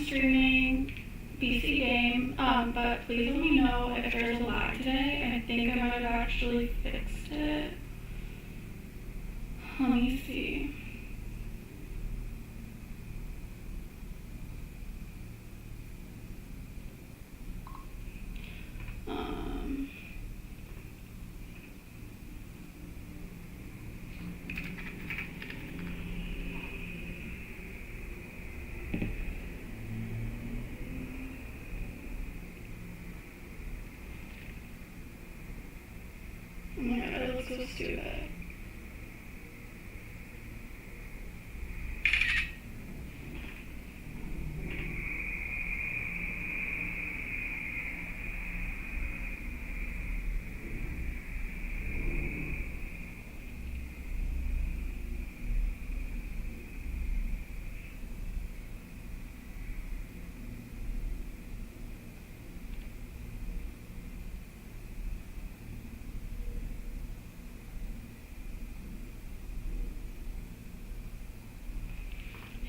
streaming BC game, but please let me know if there's a lag today. I think I might have actually fixed it. Let me see. Oh my god, it looks so stupid.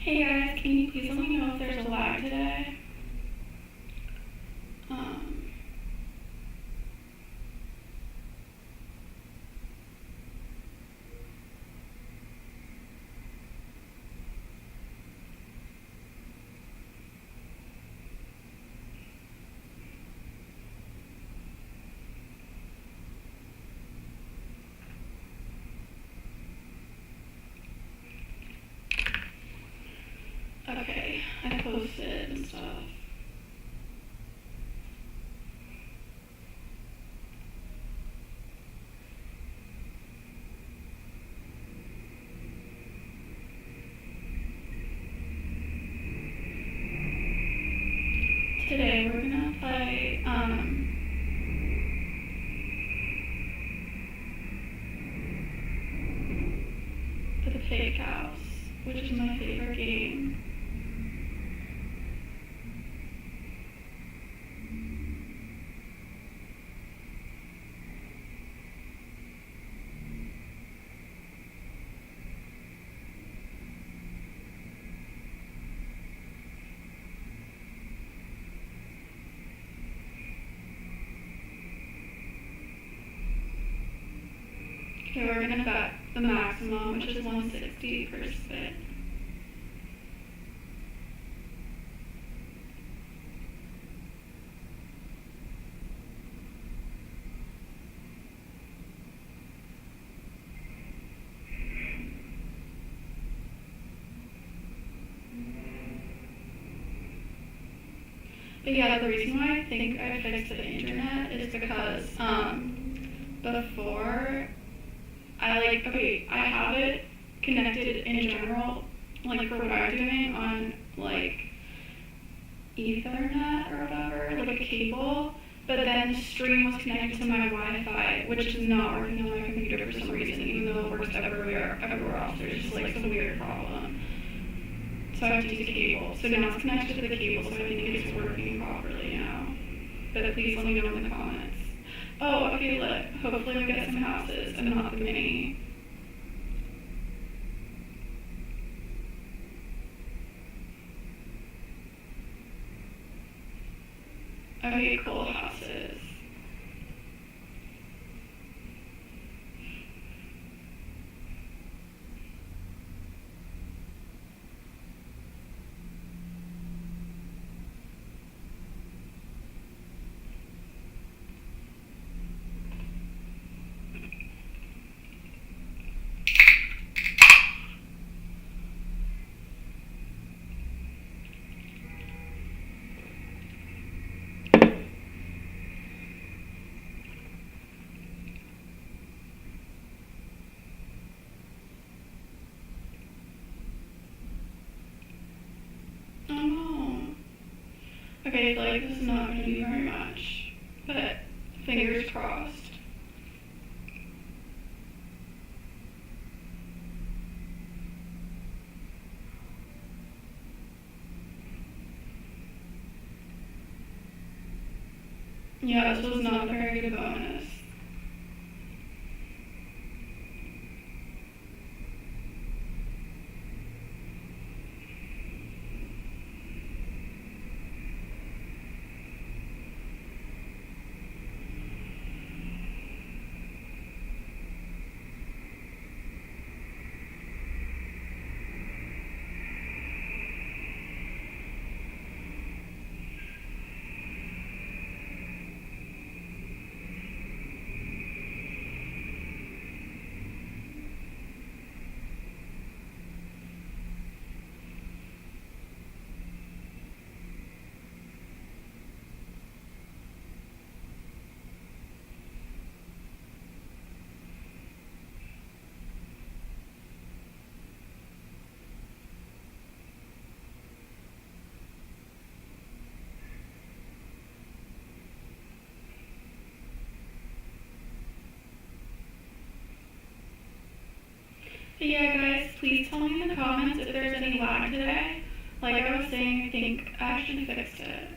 Hey guys, can you please let me know if there's a lag today? Okay, I posted and stuff. Today we're gonna play, The Pig House, which is my favorite game. Okay, we're gonna bet the maximum, which is 160 per spit. But yeah, the reason why I think I fixed the internet is because, before, I have it connected in general, like for what I'm doing on, like, Ethernet or whatever, like a cable, but then the stream was connected to my Wi-Fi, which is not working on my computer for some reason, even though it works everywhere else. There's just like some weird problem. So I have to use a cable. So now it's connected to the cable, so I think it's working properly now. But please let me know in the comments. Oh, okay, look. Hopefully we get some houses and not the mini. Okay, cool houses. Oh no. Okay, like this is not going to be very much, but fingers crossed. Yeah, this was not a very good bonus. But yeah, guys, please tell me in the comments if there's any lag today. Like I was saying, I think I actually fixed it.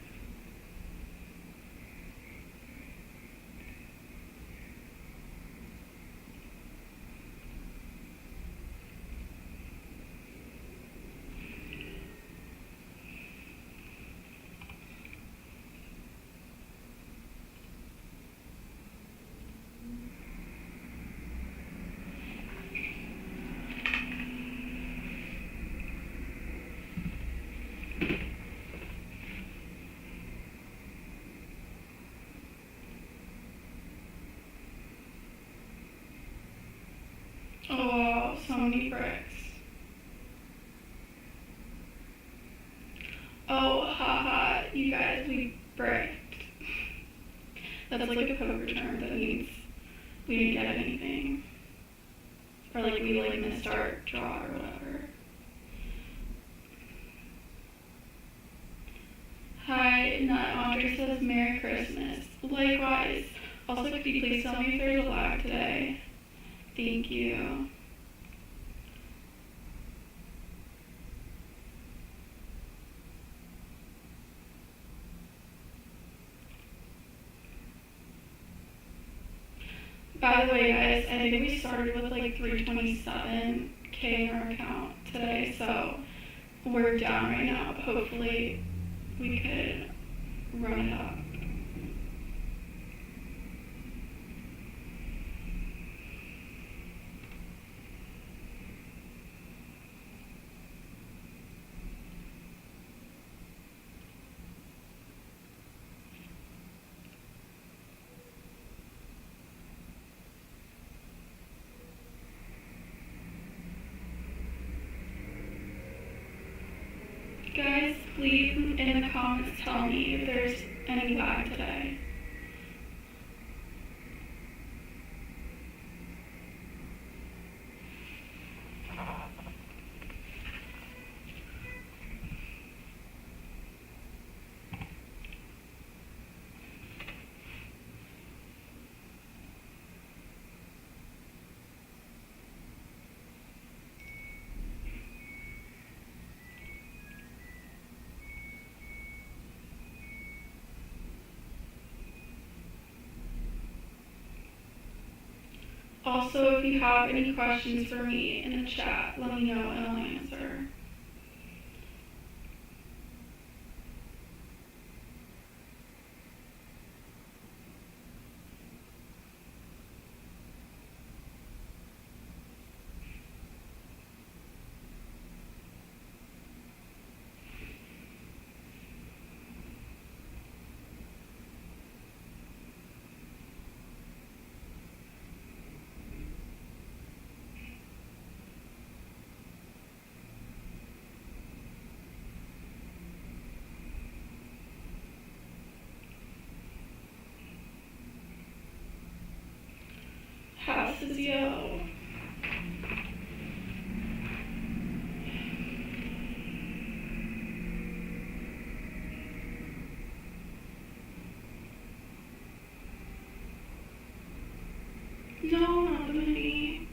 Oh wow, so many bricks. Oh, haha, you guys, we bricked. That's like a poker term that means we didn't get anything. Or like we like missed our draw or whatever. Hi, Nut Andre says Merry Christmas. Likewise. Also, could you please tell me if there's a lag today? Thank you. By the way, guys, I think we started with like 327K in our account today, so we're down right now, but hopefully we could run it up. Guys, please in the comments tell me if there's any lag today. Also, if you have any questions for me in the chat, let me know and I'll answer. House is yo. No, not the mini.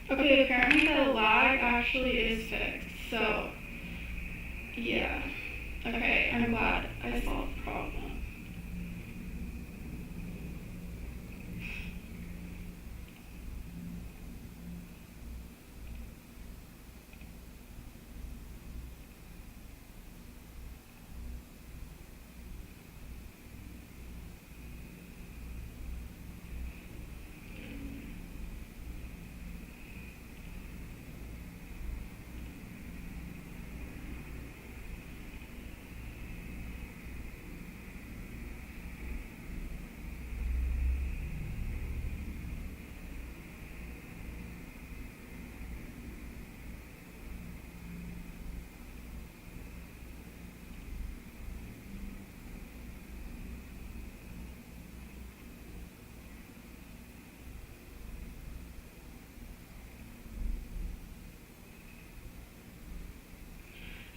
Okay, apparently the lag actually is fixed, so yeah. Okay, I'm glad I solved the problem.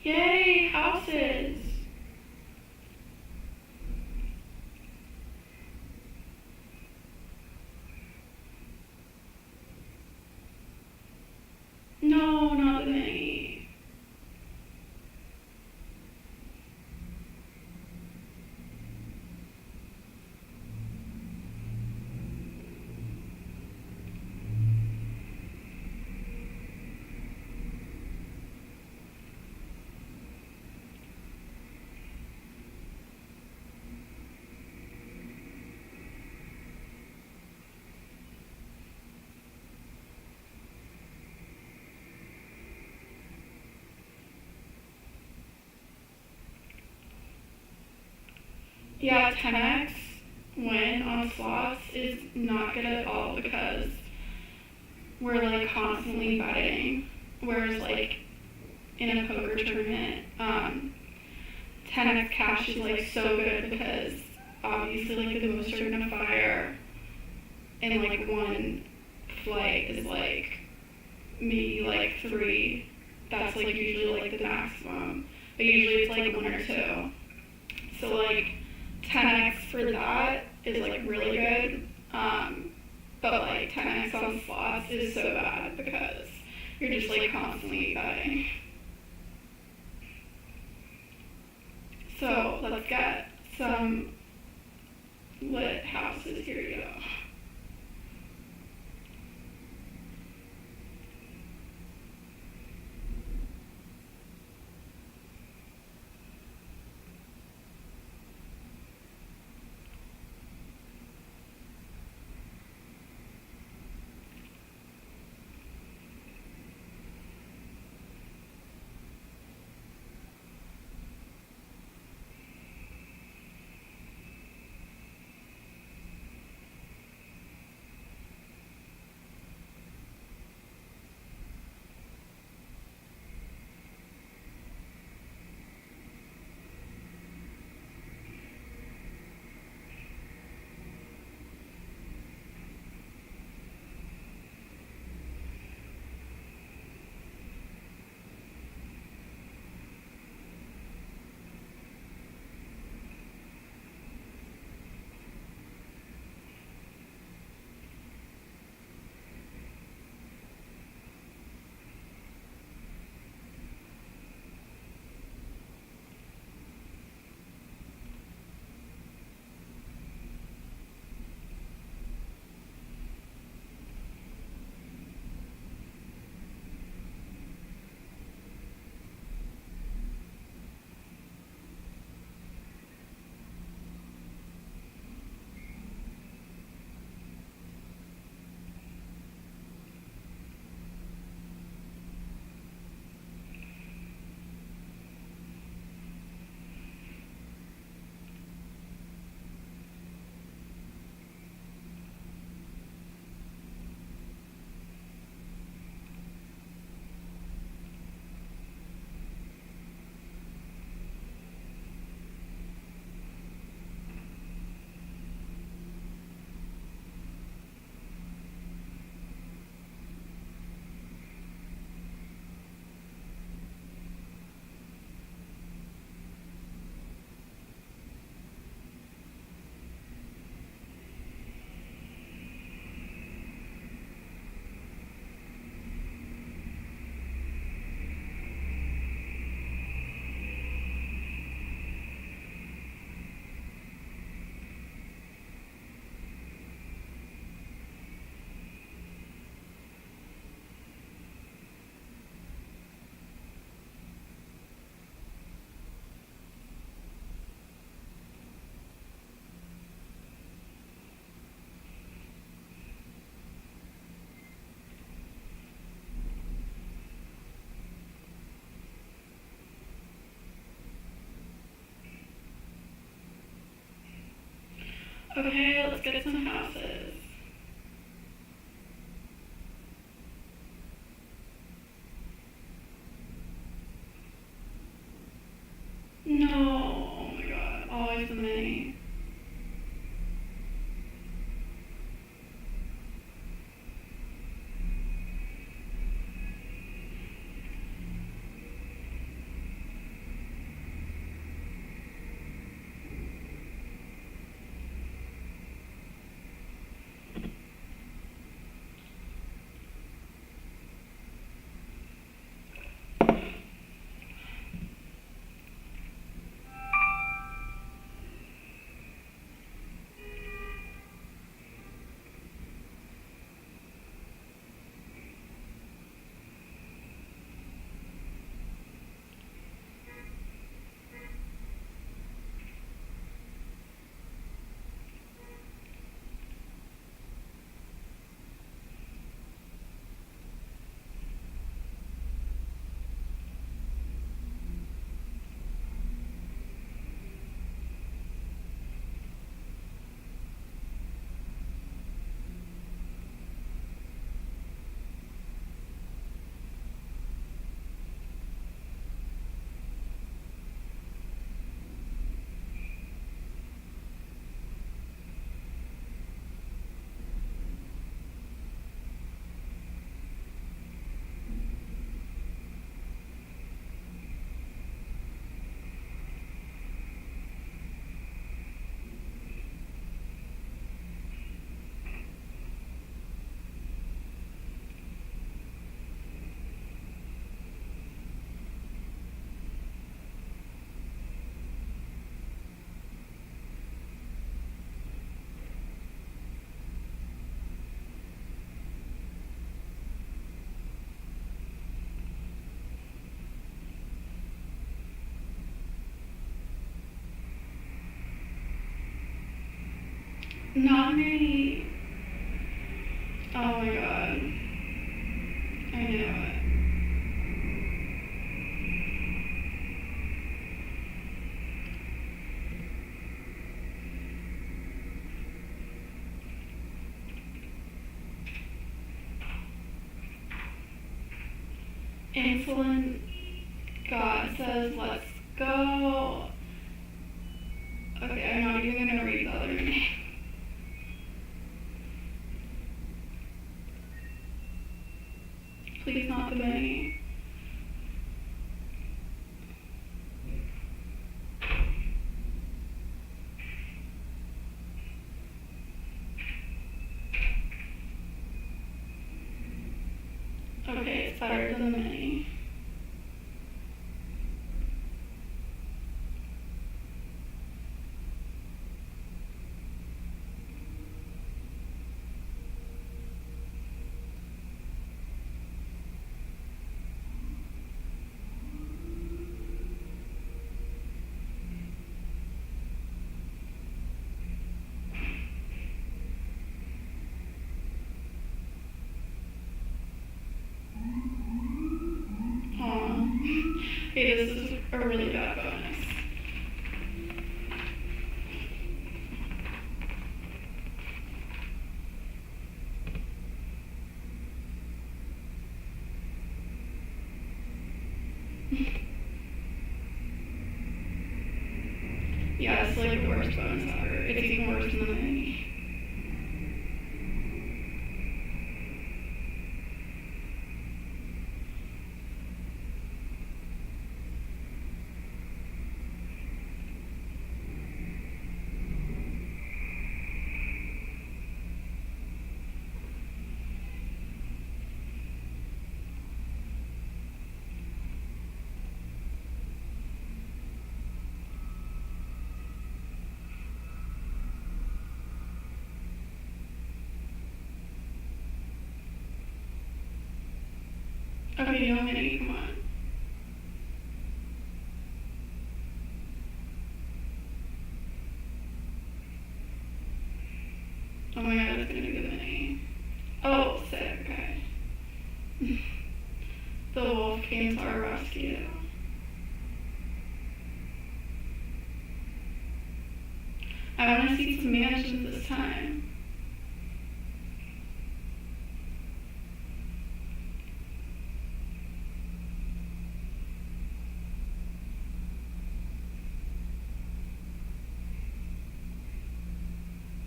Yay, houses. No, not the mini. Yeah, 10x win on slots is not good at all because we're like constantly betting. Whereas like in a poker tournament, 10x cash is like so good because obviously like the most you're gonna fire in like one flight is like maybe like 3. That's like usually like the maximum. But usually it's like 1 or 2. So like 10x for that is like really good. But like 10x on slots is so bad because you're just like constantly betting. So let's get some lit houses. Here we go. Okay, let's get some houses. No, oh my god, always the mini. Not many. Oh my god. I know it. Insulin God says, let's go. Okay, I'm not even gonna read the other name. Please not the many. Okay, it's better than the many. Okay, this is a really bad bonus. Yeah, it's like the worst bonus ever. It's even worse than the mini. Okay, no mini, come on. Oh my god, it's gonna be the mini. Oh, sick, okay. The wolf came to our rescue. I want to see some mansions this time.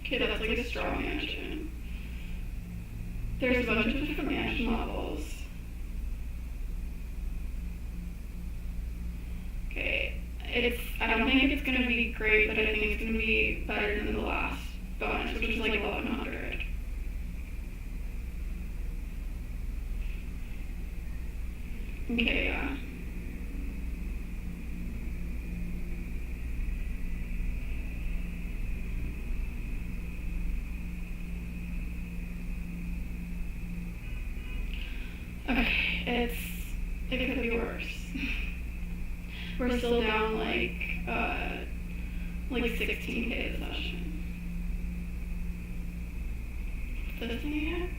Okay, that's like a straw mansion. There's a bunch of different mansion levels. Okay, I don't think it's gonna be great, but I think it's gonna be better than the last bonus, which is like 1100. Okay, yeah. Okay, it could be worse. We're still down like 16K a session. This thing again?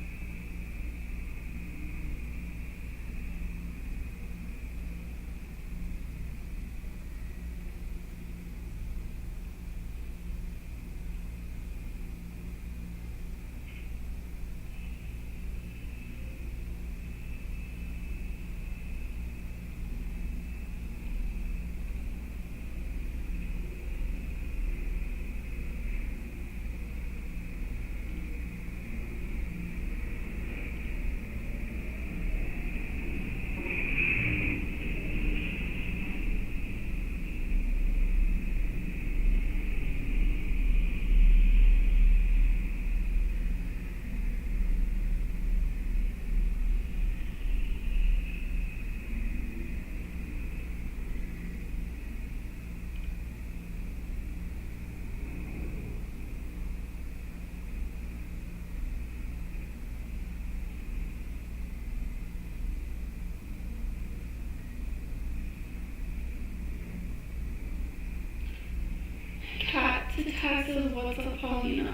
Texas, what's up, Paulina?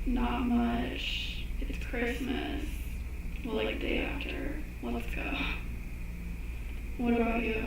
Not much. It's Christmas. Well, like day after. Let's go. What about you?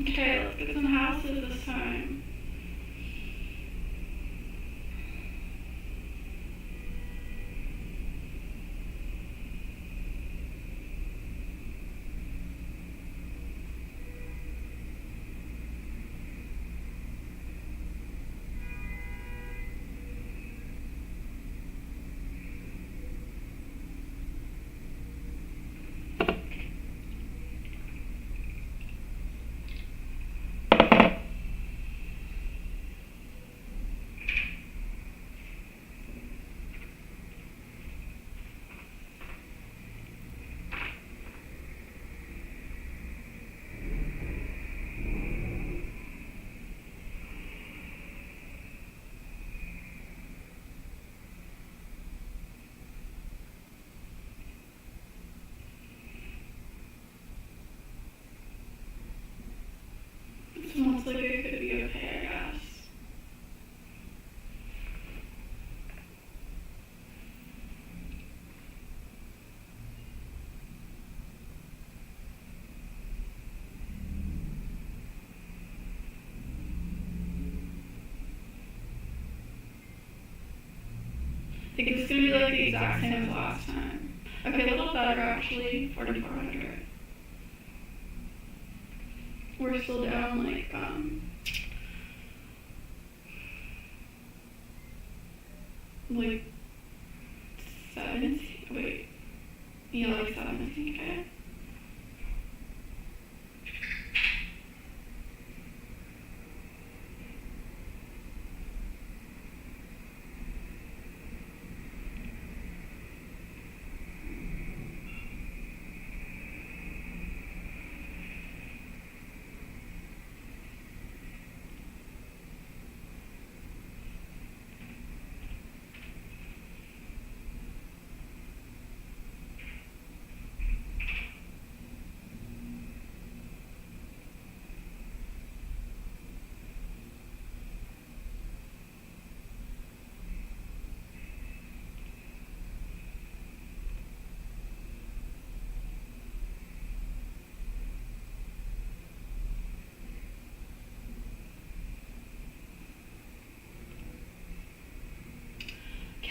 Okay, let's get some houses this time. This one looks like it could be okay, I guess. I think it's gonna be like the exact same as last time. Okay, a little better actually, 4,400. We're still down like, like 17, wait, yeah, like 17K.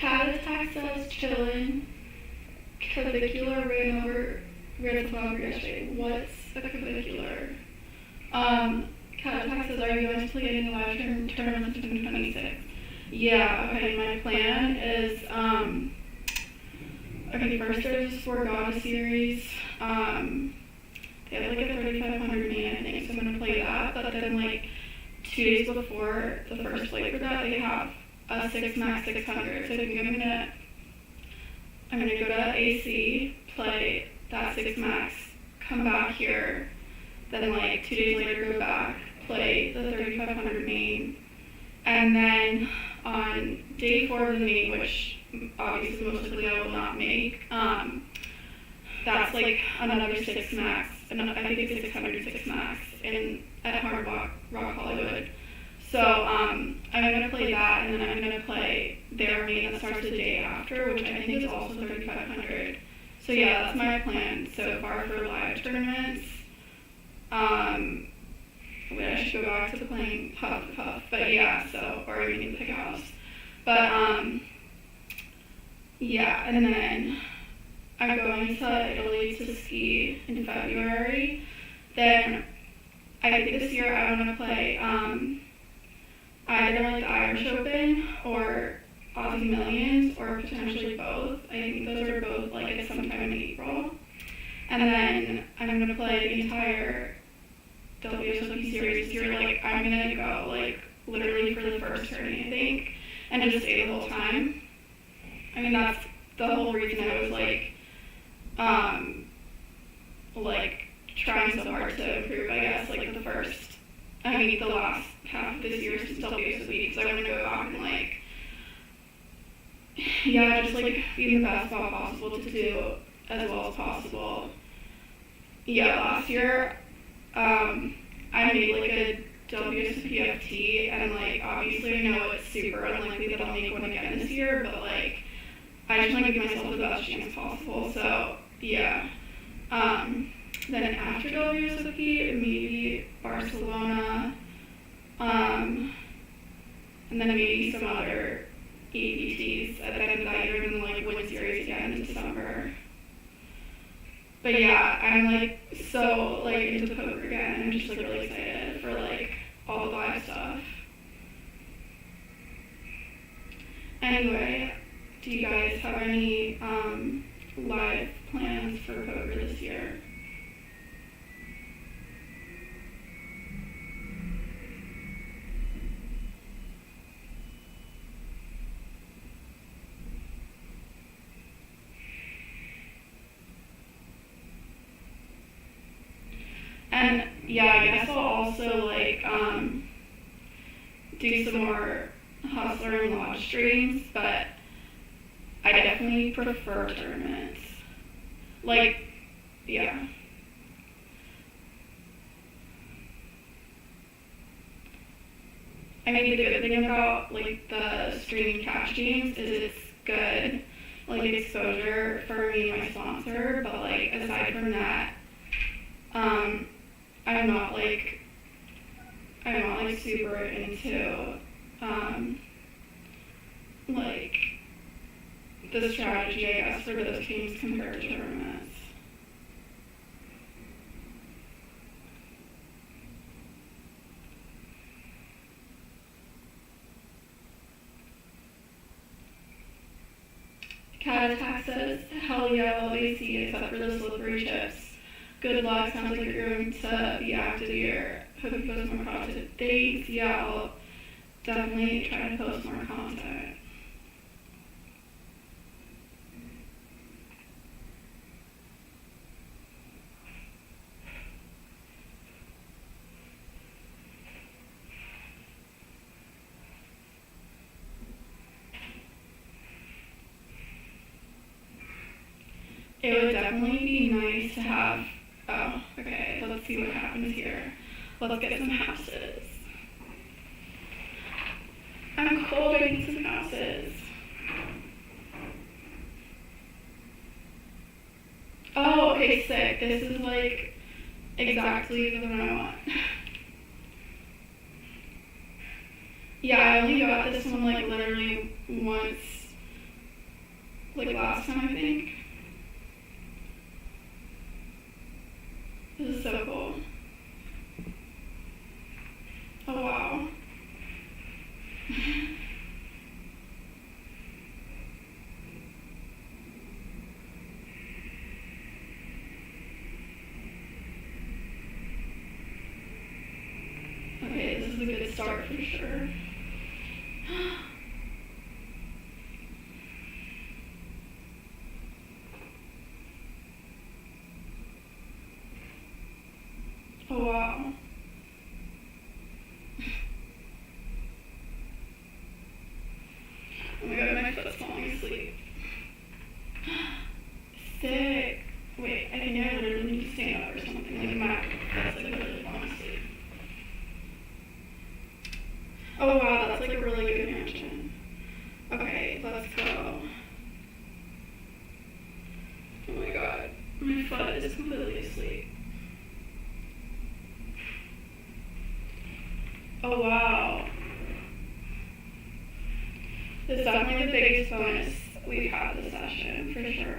Catataxis chillin'. Clavicular ran over yesterday. What's a clavicular? Catataxis, are you going to play any live tournaments in 2026? Yeah, okay, my plan is, okay, first there's Sporgata series. They have like a 3,500 main, I think, so I'm going to play that. But then, like, 2 days before the first flight for that, they have a 6 max 600. So I think I'm gonna go to AC, play that 6 max, come back here, then like 2 days later go back, play the 3,500 main, and then on day 4 of the main, which obviously most likely I will not make, that's like another 6 max, and I think it's 600 6 max at Hard Rock Hollywood. So I'm gonna play that, and then I'm gonna play their main that starts the day after, which I think is also 3,500. So yeah, that's my plan so far for live tournaments. Wait, I should go back to the playing Puff, but yeah, so, or we need the pickups. But yeah, and then I'm going to Italy to ski in February. Then I think this year I want to play either like the Irish Open or Aussie Millions, or potentially both. I think those are both like at sometime in April. And then I'm going to play the entire WSOP series this year. Like, I'm going to go like literally for the first tourney, I think, and just stay the whole time. I mean, that's the whole reason I was like trying so hard to improve, I guess, like the last half of this year since WSOP, because I want to go back and like, yeah, just like be the best spot possible to do as well as possible. Yeah, last year, I made like a WSOPFT, and like obviously I know it's super unlikely that I'll make one again this year, but like I just want to give myself the best chance possible. So yeah. Then after WSOP, maybe Barcelona, and then maybe some other ABTs at the end of that year, and then like win series again in December. But yeah, I'm like so like into poker again. I'm just like really excited for like all the live stuff. Anyway, do you guys have any live plans for poker this year? And yeah, I guess I'll also like do some more Hustler and Lodge streams, but I definitely prefer tournaments. Like, yeah. I mean, the good thing about like the streaming cash games is it's good like exposure for me and my sponsor, but like aside from that, I'm not like super into like the strategy, I guess, for those games compared to tournaments. Catataxis, hell yeah, all they see except for the slippery chips. Good luck, sounds like you're going to be active here. Hope you post more content. Thanks, yeah, I'll definitely try to post more content. It would definitely be nice to have, oh, okay, let's see what happens here. Let's get some houses. I'm cold, I need some houses. Oh, okay, sick. This is like exactly the one I want. Yeah, I only got this one like literally once like last time, I think. This is so cool. Oh wow. Okay, this is a good start for sure. Oh wow. Oh my god, my foot's falling asleep. Sick. Wait, I think I literally need to stand up or something. Like my foot's like literally falling asleep. Oh wow, that's like a really good mansion. Okay, let's go. Oh my god, my foot is completely asleep. Oh wow. This is definitely the biggest bonus we've had this session, for sure.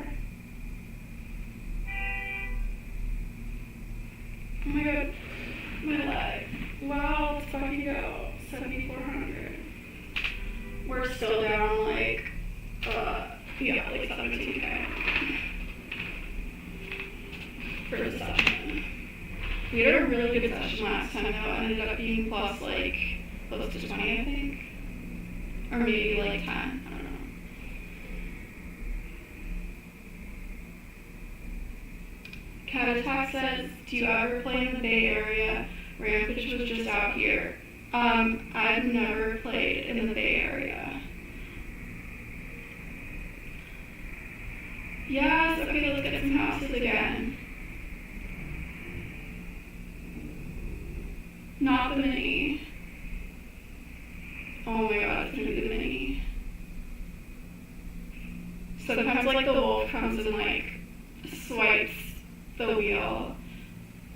Oh my god, my leg. Wow, let's fucking go. 7,400. We're still down like 17K for the session. We had a really good session last time though. It ended up being plus like close to 20, I think. Or maybe like 10, I don't know. Cat Attack says, do you ever play in the Bay Area? Rampage was just out here. I've never played in the Bay Area. Yes, okay, let's get some houses again. Not the mini. Oh my god, it's gonna be the mini. Sometimes like the wolf comes and like swipes the wheel,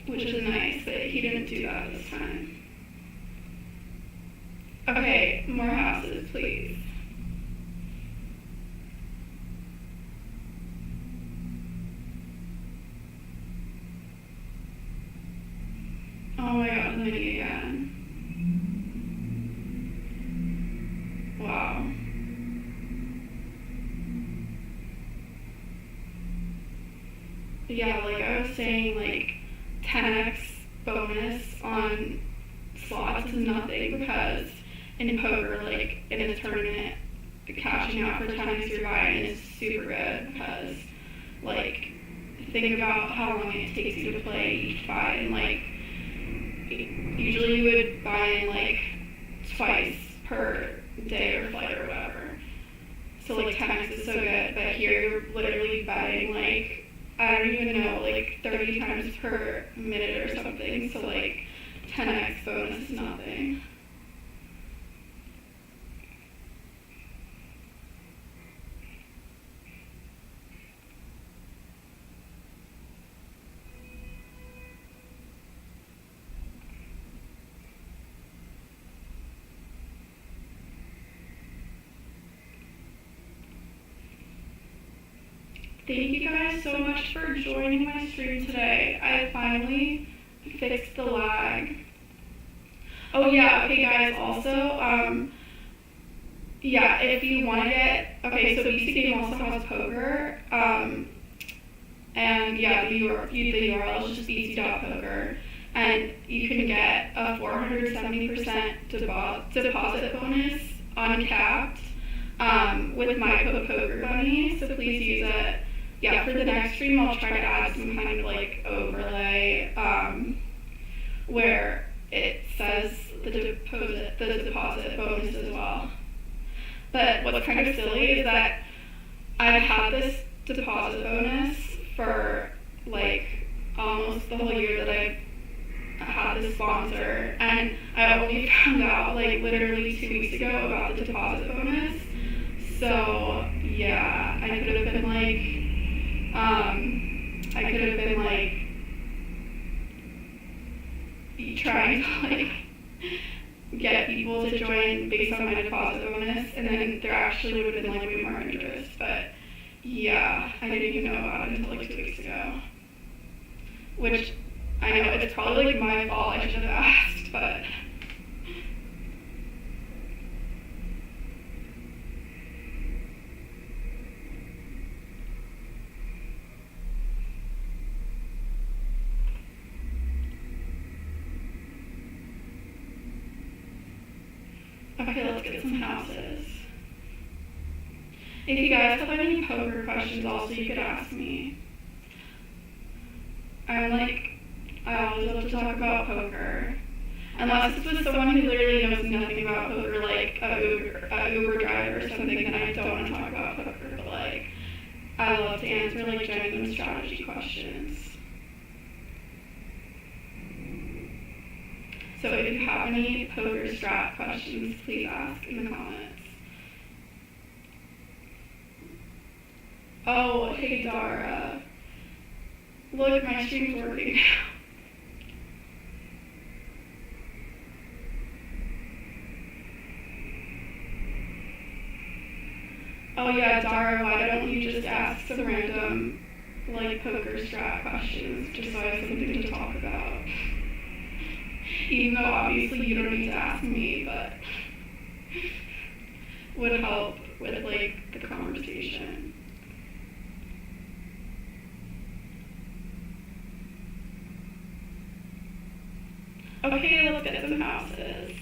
which is nice, but he didn't do that this time. Okay, more houses, please. Oh my god, the mini again. Wow. Yeah, like I was saying, like 10x bonus on slots is nothing because in poker, like in a tournament, cashing out for 10x your buy-in is super good because, like, think about how long it takes you to play each buy-in. Like, usually you would buy in like twice per day or flight or whatever. So like 10x is so good, but here you're literally betting like, I don't even know, like 30 times per minute or something. So like 10x bonus is nothing. Thank you guys so much for joining my stream today. I finally fixed the lag. Oh yeah, okay guys, also, yeah, if you want to get, okay, so BC Game also has poker, and yeah, the URL is just bc.poker, and you can get a 470% deposit bonus uncapped, with my code Poker Bunny, so please use it. Yeah, for the next stream, I'll try to add some kind of like overlay where it says the deposit bonus as well. But what's kind of silly is that I've had this deposit bonus for like almost the whole year that I've had this sponsor, and I only found out like literally 2 weeks ago about the deposit bonus. So yeah, I could have been like trying to like get people to join based on my deposit bonus, and then there actually would have been like way more interest. But Yeah, I didn't even know about it until like 2 weeks ago. Which, I know, it's probably like my fault, I should have asked, but... Okay, let's get some houses. If you guys have any poker questions also, you could ask me. I always love to talk about poker. Unless it's with someone who literally knows nothing about poker, like a Uber driver or something, then I don't want to talk about poker. But like, I love to answer like genuine strategy questions. So if you have any poker strat questions, please ask in the comments. Oh, hey Dara. Look, my stream's working now. Oh yeah, Dara, why don't you just ask some random, like, poker strat questions, just so I have something to talk about. Even though obviously you don't need to ask me, but would help with, like, the conversation. Okay, let's get some houses.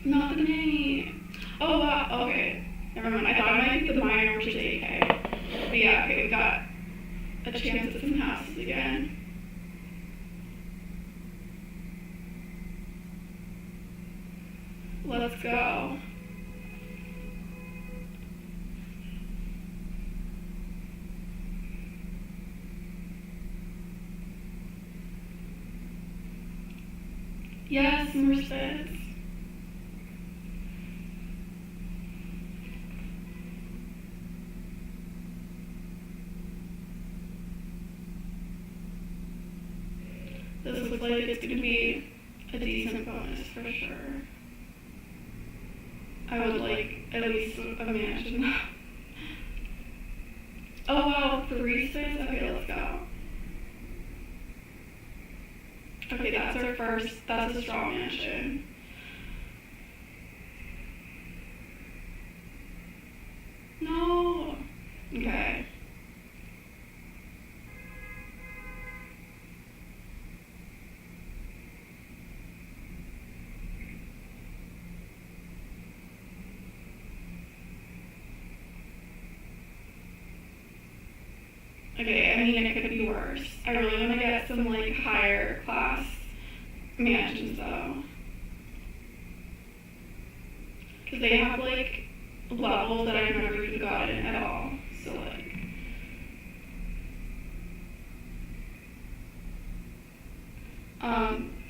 Not the name. Oh, wow, okay. Never mind. I thought it might be the minor, which is 8K. But yeah, okay, we got a chance at some houses again. Let's go. Yes, more spits. This looks like it's going to be a decent bonus for sure. I would like at least imagine that. Oh wow, 3 spins? Okay, let's go. Okay, that's our first, that's a strong mansion. No! Okay. Okay, I mean, it could be worse. I really want to get some, like, higher class mansions, though. Because they have, like, levels that I've never even gotten at all. So, like...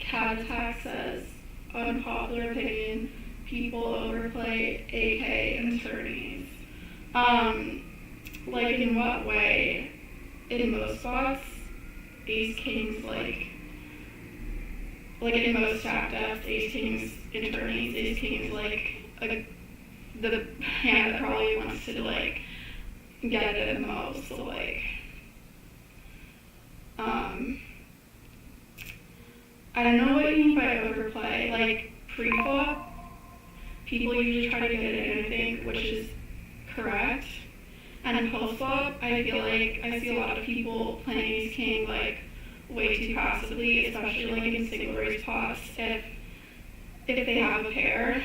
Cat Attack says, unpopular opinion, people overplay AK and attorneys. Like, in what way? In most spots, Ace Kings, like in most stack depths, Ace Kings attorneys, Ace Kings, like, the hand that probably wants to, like, get it the most, so, like, I don't know what you mean by overplay. Like, pre-flop, people usually try to get it in, I think, which is correct. And post-flop, I feel like I see a lot of people playing Ace King, like, way too passively, especially, like, in single raise pots, if they have a pair.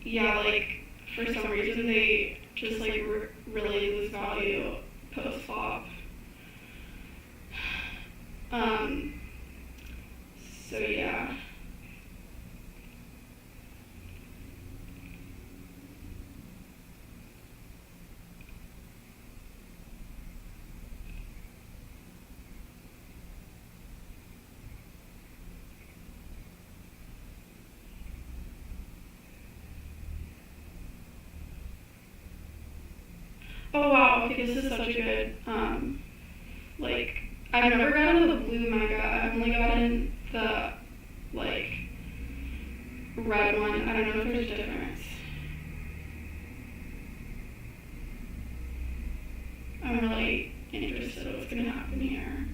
Yeah, like, for some reason, they just, like, really lose value post-flop. So yeah. Oh wow, okay, this is such a good, like, I've never gotten the blue mega. I've only gotten the, like, red one. I don't know if there's a difference. I'm really interested in what's going to happen here.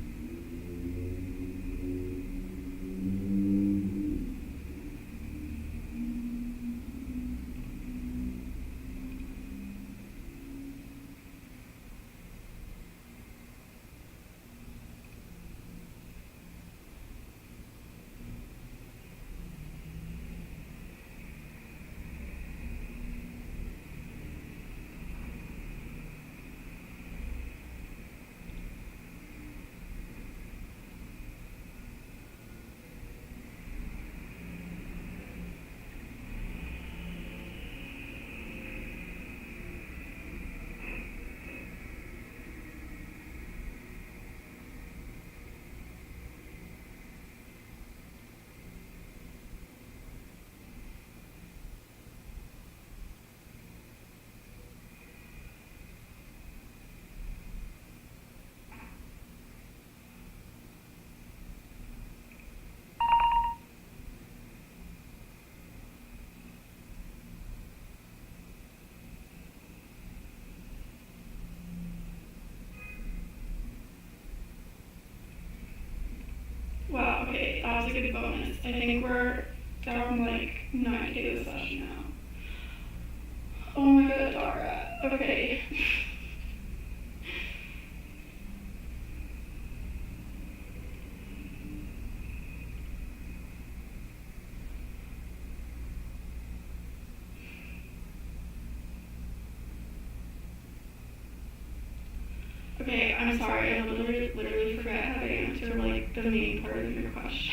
Wow, okay, that was a good bonus. I think we're down like 9K this session now. Oh my god, Dara. Okay. Okay, I'm sorry, I literally forgot how to answer like the main part of your question.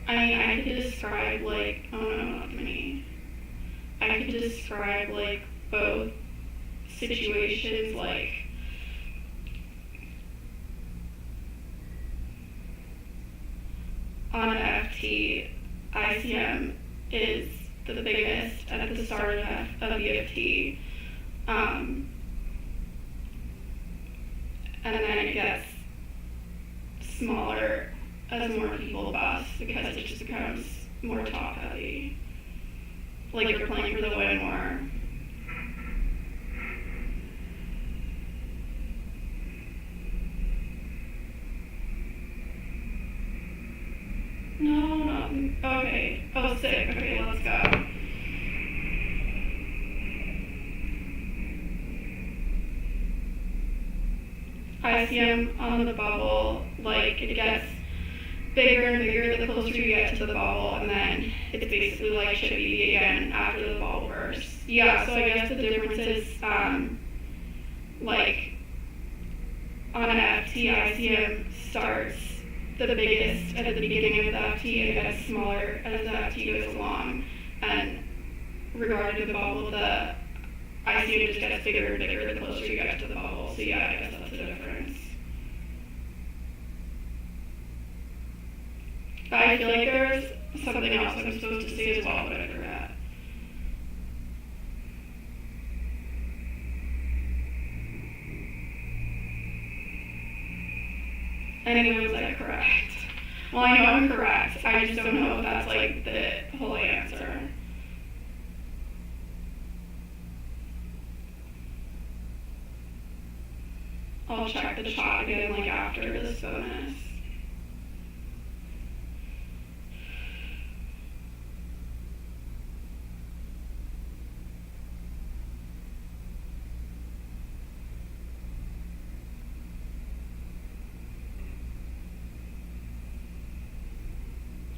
I mean, I could describe like, oh no, not me. I could describe like both situations, like on an FT, ICM is the biggest at the start of EFT, and then it gets smaller as more people bust because it just becomes more top heavy. Like you're playing for the win more. No, not okay. Oh, sick. Okay, let's go. ICM on the bubble, like it gets bigger and bigger the closer you get to the bubble, and then it's basically like Chippy again after the bubble bursts. Yeah, so I guess the difference is, like, on an FT, ICM starts the biggest at the beginning of the FT and gets smaller as the FT goes along, and regarding the bubble, the ICM just gets bigger and bigger the closer you get to the bubble, so yeah, I guess that's the difference. I feel like there's something else I'm supposed to say as well, but I forgot. Anyway, was I correct? Well, I know I'm correct. I just don't know if that's like the whole answer. I'll check the chat again like after this bonus.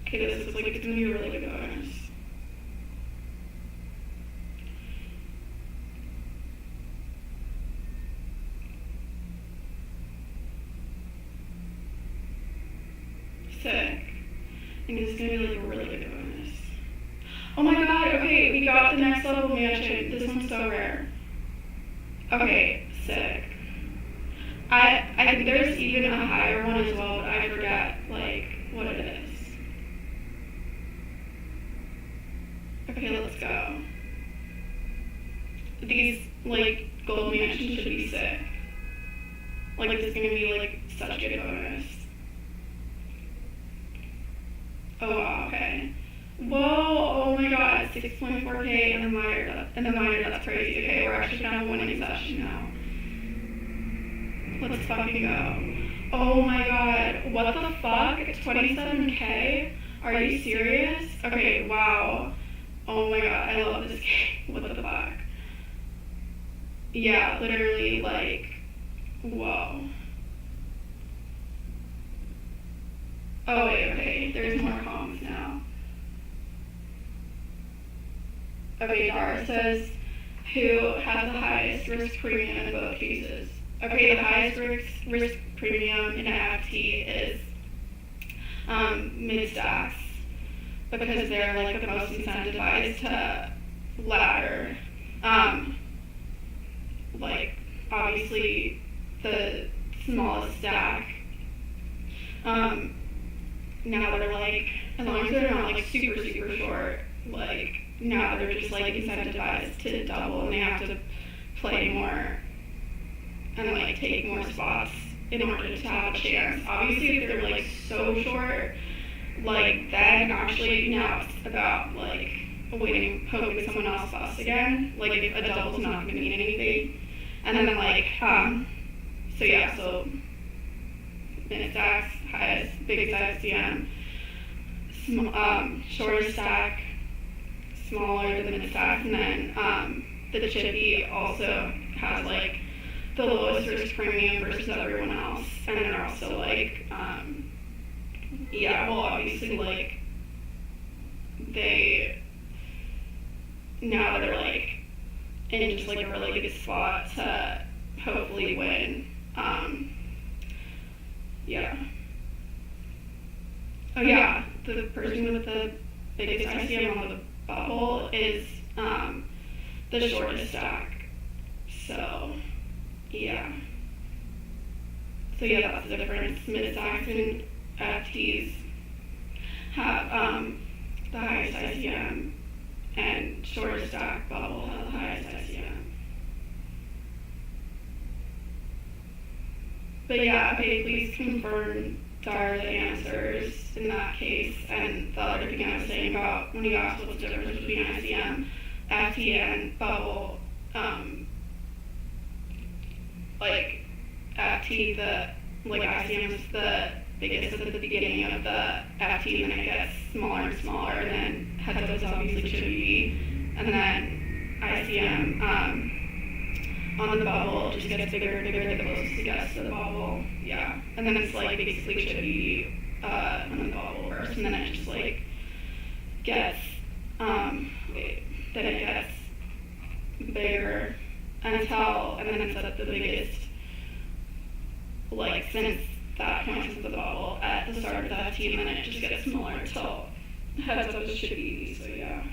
Okay, this is like, it's gonna be a really good bonus. Sick. I think this is gonna be like a really good bonus. Oh my god, okay, we got the next level mansion. This one's so rare. Okay, sick. I think there's even a higher one as well, but I forget, like, what it is. Okay, let's go. These, like, gold mansions should be sick. Like, this is gonna be, like, such a good bonus. Oh, wow, okay. Whoa, oh my god, 6.4k and the miner, that's crazy. Okay, we're actually gonna have a winning session now. Let's fucking go. Oh my god, what the fuck? 27k? Are you serious? Okay, wow. Oh my god, I love this game. What the fuck? Yeah, literally, like, whoa. Oh wait, okay, there's more comms now. Okay, Dara says, who has the highest risk premium in both cases? Okay, the highest risk premium in NFT is mid-stacks, because they're like the most incentivized to ladder. Like, obviously, the smallest stack, now they're like, as long as they're not like super, super short, like, now they're just like incentivized to double and they have to play more and like take more spots in order to have a chance. Obviously, if they're like so short, like then actually now it's about like hoping someone else busts again. Like if a double's not going to mean anything, and then like so yeah, so minute stacks, highest, biggest ICM, shortest stack, smaller than the stacks, and then the chippy also has like the lowest risk premium versus everyone else, and then they're also like yeah, well obviously like now they're like in just like a really good spot to hopefully win. Yeah. Oh yeah, the person with the biggest ICM on the bubble is the shortest stack. So yeah. So yeah, that's the difference. Mid-stacks and FTs have the highest ICM, and shortest stack bubble has the highest ICM. But yeah, okay, please confirm Dara the answers in that case. And the other thing I was saying about when you asked what's the difference between ICM, FT, and bubble, like FT, ICM is the biggest at the beginning of the FT, and then it gets smaller and smaller, and then heads up is obviously should be, and then ICM on the bubble just gets bigger and bigger the closer it gets to the bubble, yeah, and then it's like basically should be on the bubble first, and then it just like gets then it gets bigger until, and then it's at the biggest, like since that point into the bubble at the start of the FT, and then it just gets smaller until heads up is should be, so yeah.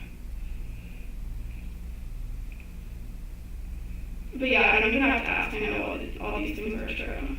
But yeah, I don't even have to ask, I know all these things are true.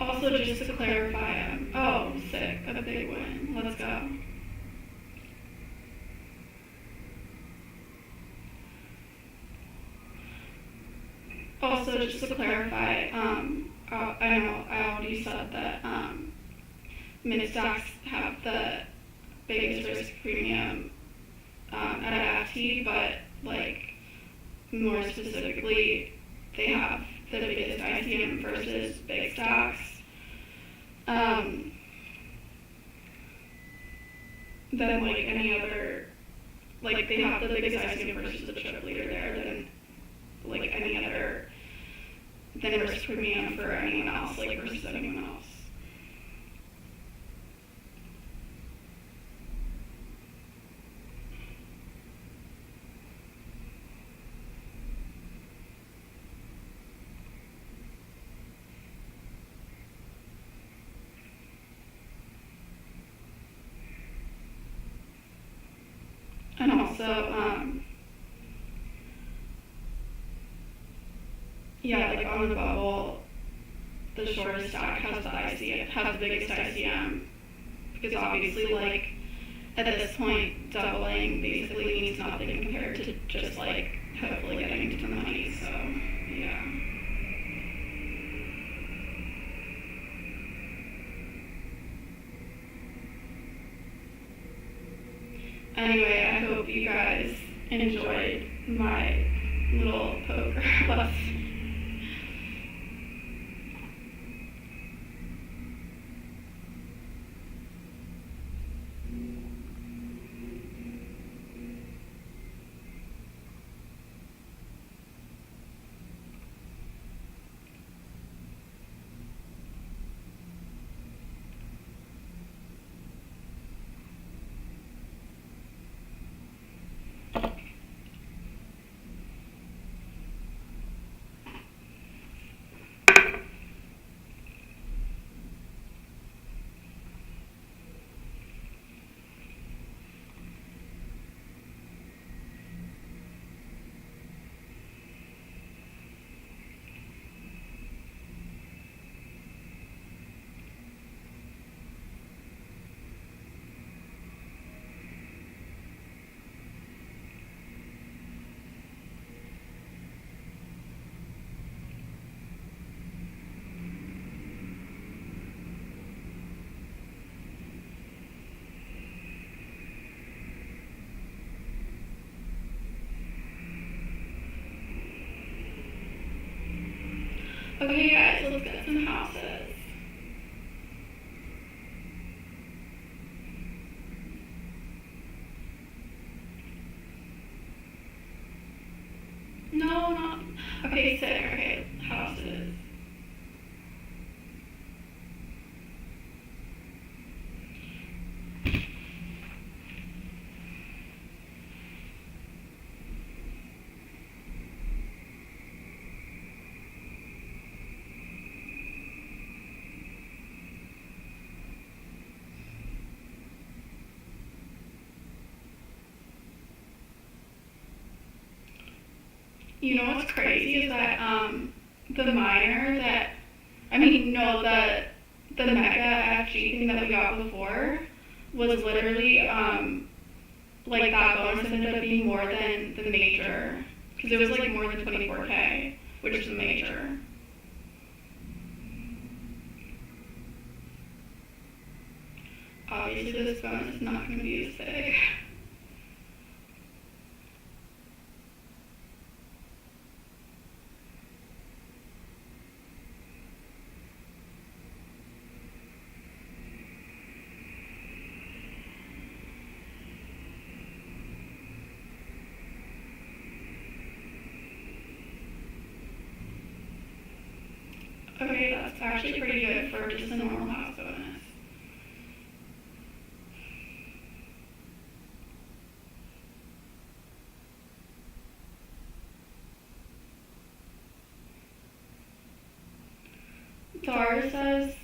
Also, just to clarify, oh, sick, a big win. Let's go. Also, just to clarify, I know I already said that mid stocks have the biggest risk premium at FT, but like more specifically, they have the biggest ICM versus big stocks. Than like any other, like they have the biggest ICM versus the chip leader there than like any other, than risk premium for anyone else, like versus anyone else. And also, yeah, like on the bubble, the shortest stock has the biggest ICM, because obviously, like, at this point, doubling basically means nothing compared to just, like, hopefully getting to the money, so, yeah. Anyway, I hope you guys enjoyed my little poker lesson. Okay, guys, let's get some houses. No, not. Okay, sick. Okay, houses. You know what's crazy is that the miner that, I mean, no, the mega FG thing that we got before was literally like that bonus ended up being more than the major, because it was like more than 24K, which is the major. Obviously, this bonus is not going to be as big. Okay, that's actually pretty good for just a normal house bonus. Dara says,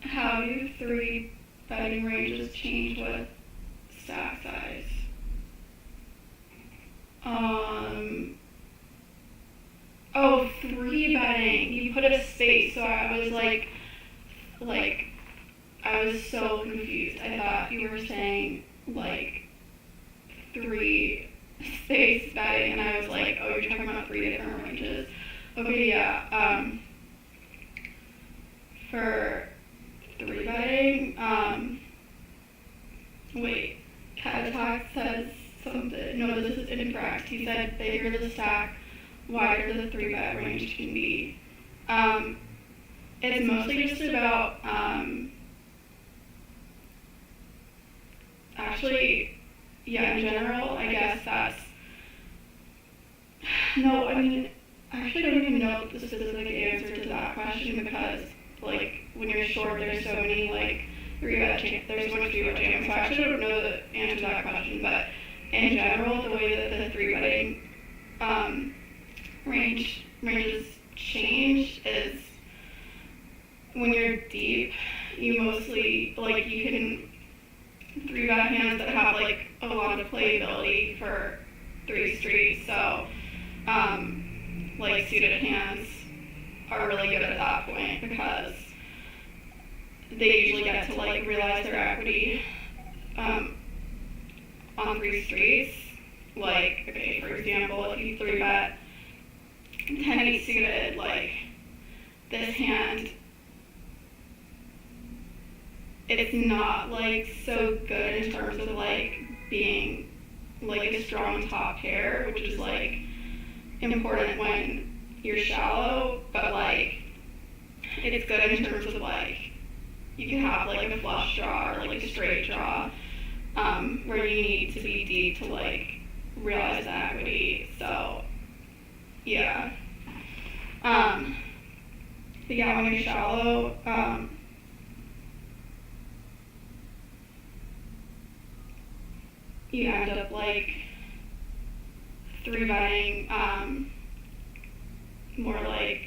how do 3 betting ranges change with stack size? Oh, 3 betting. You put a space, so I was like, like, I was so confused. I thought you were saying, like, 3 space bedding, and I was like, oh, you're talking about 3 different ranges. Okay, yeah, for 3 bedding, wait, Cat Attack says something, no, this is incorrect. He said bigger the stack, wider the 3-bed range can be. It's mostly just about, actually, yeah, in general, I guess that's, no, I mean, I actually don't even know the specific answer to that question because, like, when you're short, there's so many, like, there's so much 3-bed jams, so I actually don't know the answer to that question, but in general, the way that the 3-bedding ranges change is when you're deep, you mostly, like, you can 3-bed hands that have, like, a lot of playability for 3 streets, so, like, suited hands are really good at that point because they usually get to, like, realize their equity on 3 streets. Like, okay, for example, if you 3-bet 10-8 suited, like, this hand, it's not, like, so good in terms of, like, being, like, a strong top pair, which is, like, important when you're shallow, but, like, it's good in terms of, like, you can have, like, a flush draw or, like, a straight draw, where you need to be deep to, like, realize the equity, so, yeah. But yeah, when you're shallow, you end up, like, 3-betting, more, like,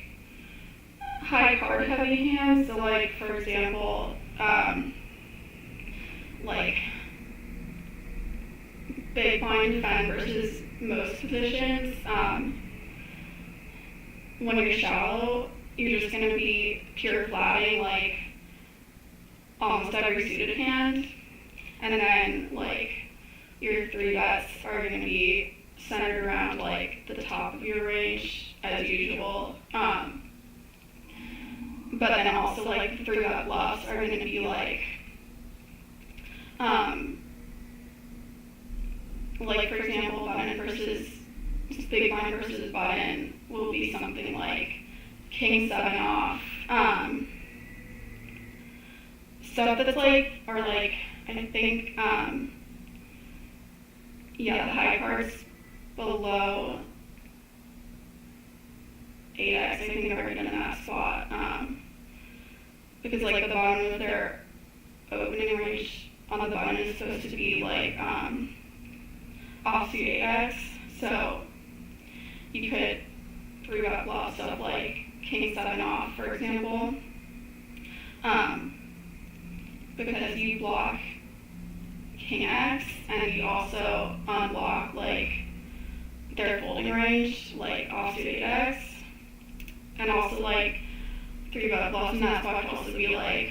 high card heavy hands, so, like, for example, like, big blind defend versus most positions, when you're shallow, you're just going to be pure flatting, like, almost every suited hand, and then, like, your 3-bets are going to be centered around, like, the top of your range, as usual, but then also, like, the 3-bet bluffs are going to be, like, for example, button versus, big blind versus button will be something like king 7 off, stuff that's, like, or, like, I think, yeah, the high cards below 8x, I think they're right in that spot, because, like, the bottom of their opening range on the button is supposed to be, like, offsuit 8x, so you could 3-bet bluffs up, like, king 7 off, for example, because you block king x, and you also unblock, like, their folding range, like, offsuit 8x, and also, like, 3-bet bluffs in that spot could also be, like,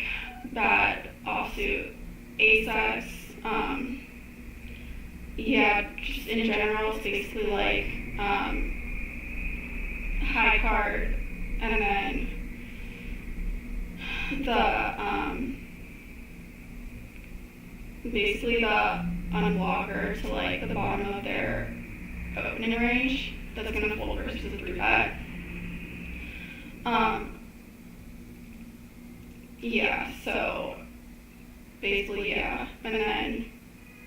bad offsuit ace-x, yeah, just in general, it's basically, like, high card, and then basically the unblocker to, like, the bottom of their opening range that's going to fold versus a 3-bet. Yeah, so basically, yeah, and then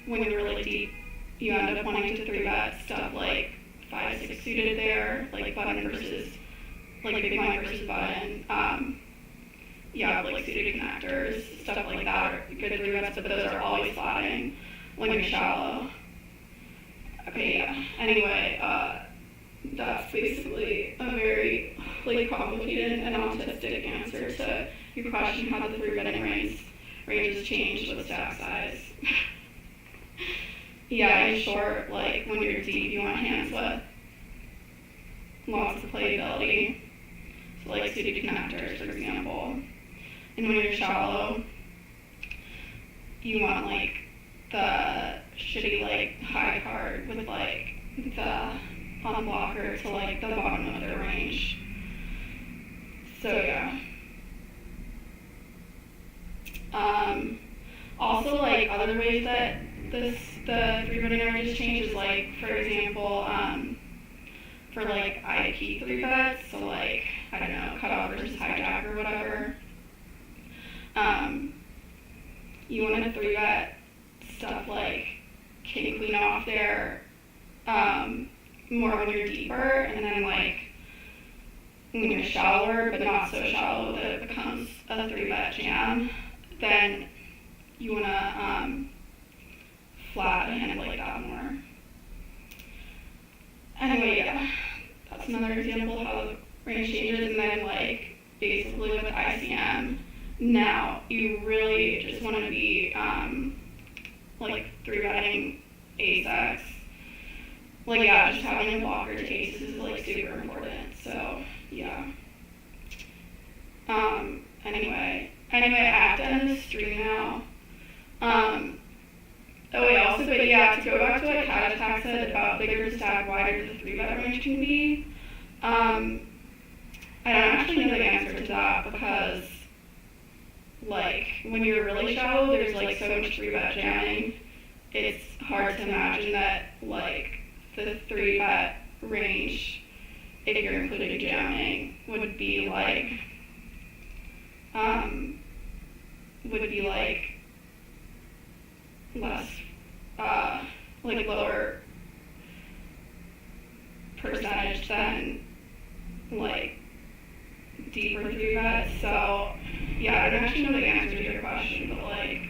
when you're really deep, you end up wanting to 3-bet stuff like 5-6 suited there, like button versus, like, big blind versus button, yeah, like suited connectors, stuff like that are good 3-bets, but those are always flatting when you're shallow. Okay, yeah, anyway, that's basically a very, like, complicated and autistic answer to your question how the 3-betting ranges change with stack size. Yeah, in short, like, when you're deep, you want hands with lots of playability. So, like, suited connectors, for example. and when you're shallow, you want like the shitty like high card with like the unblocker to like the bottom of their range. So yeah. Also like other ways that the 3-betting ranges change is like, for example, for like IP 3-bets, so like, I don't know, cutoff versus hijack or whatever. You want to 3-bet stuff like king queen off there, more when you're deeper, and then like when you're shallower but not so shallow that it becomes a 3-bet jam, then you want to flat a hand like that more. Anyway, yeah, that's another example of how the range changes. And then like basically with ICM, now you really just want to be like 3-betting ace-x. Like yeah, just having a blocker to aces is like super important. So yeah. Anyway, I have to end this stream now. But yeah, to go back to what Cat Attack said about bigger the stack, wider the 3-bet range can be, I don't actually know the answer to that, because like when you're really shallow, there's like so much 3-bet jamming. It's hard to imagine that like the 3-bet range, if you're including jamming, would be like less like lower percentage than like deeper 3-bets. So yeah, I don't actually know the answer to your question, but like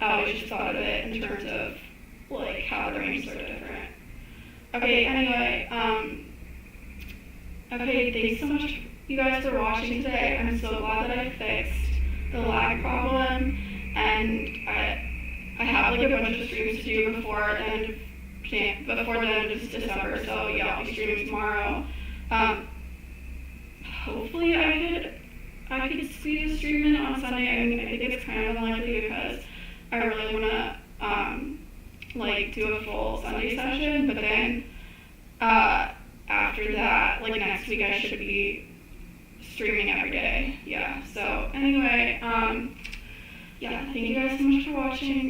I always just thought of it in terms of like how the range is sort of different. Okay, anyway, thanks so much you guys for watching today. I'm so glad that I fixed the lag problem, and I have like a bunch of streams to do before the end of December, so yeah, I'll be streaming tomorrow. Hopefully I could squeeze a stream in on Sunday. I mean, I think it's kind of unlikely because I really want to like do a full Sunday session, but then after that, like next week, I should be streaming every day. Yeah, so anyway, yeah, thank you guys so much for watching.